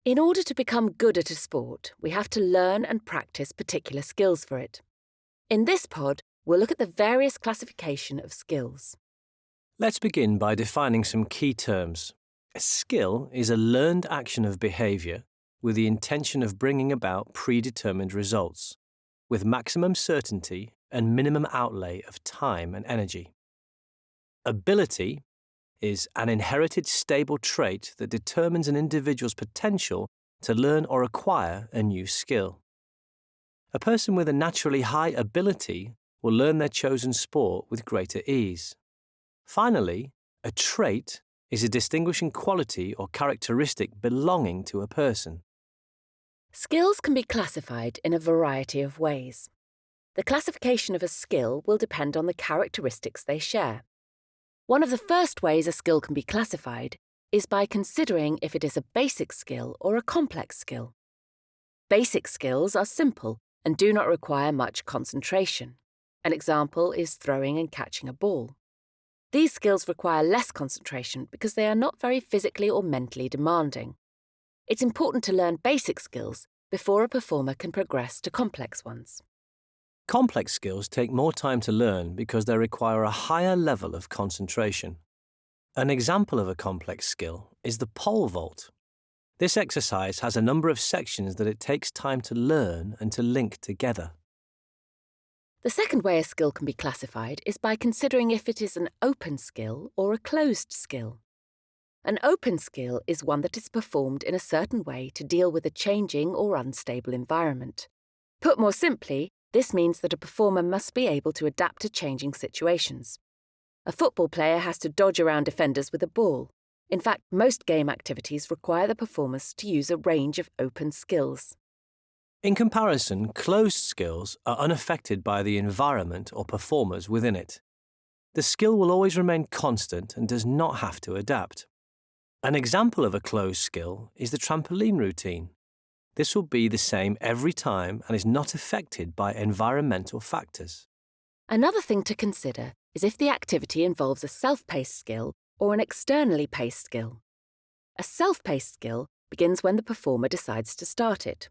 In order to become good at a sport, we have to learn and practice particular skills for it. In this pod, we'll look at the various classification of skills. Let's begin by defining some key terms. A skill is a learned action of behaviour with the intention of bringing about predetermined results, with maximum certainty and minimum outlay of time and energy. Ability is an inherited stable trait that determines an individual's potential to learn or acquire a new skill. A person with a naturally high ability will learn their chosen sport with greater ease. Finally, a trait is a distinguishing quality or characteristic belonging to a person. Skills can be classified in a variety of ways. The classification of a skill will depend on the characteristics they share. One of the first ways a skill can be classified is by considering if it is a basic skill or a complex skill. Basic skills are simple and do not require much concentration. An example is throwing and catching a ball. These skills require less concentration because they are not very physically or mentally demanding. It's important to learn basic skills before a performer can progress to complex ones. Complex skills take more time to learn because they require a higher level of concentration. An example of a complex skill is the pole vault. This exercise has a number of sections that it takes time to learn and to link together. The second way a skill can be classified is by considering if it is an open skill or a closed skill. An open skill is one that is performed in a certain way to deal with a changing or unstable environment. Put more simply, this means that a performer must be able to adapt to changing situations. A football player has to dodge around defenders with a ball. In fact, most game activities require the performers to use a range of open skills. In comparison, closed skills are unaffected by the environment or performers within it. The skill will always remain constant and does not have to adapt. An example of a closed skill is the trampoline routine. This will be the same every time and is not affected by environmental factors. Another thing to consider is if the activity involves a self-paced skill or an externally paced skill. A self-paced skill begins when the performer decides to start it.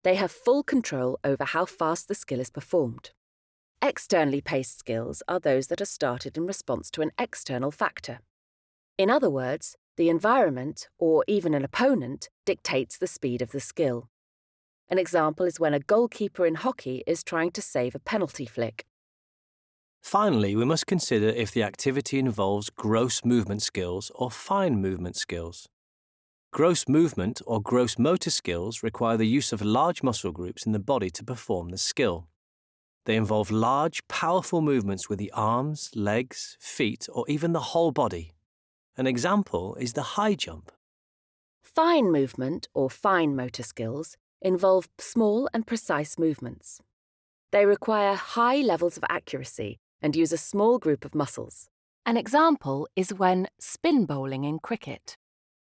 They have full control over how fast the skill is performed. Externally paced skills are those that are started in response to an external factor. In other words, the environment, or even an opponent, dictates the speed of the skill. An example is when a goalkeeper in hockey is trying to save a penalty flick. Finally, we must consider if the activity involves gross movement skills or fine movement skills. Gross movement or gross motor skills require the use of large muscle groups in the body to perform the skill. They involve large, powerful movements with the arms, legs, feet, or even the whole body. An example is the high jump. Fine movement or fine motor skills involve small and precise movements. They require high levels of accuracy and use a small group of muscles. An example is when spin bowling in cricket.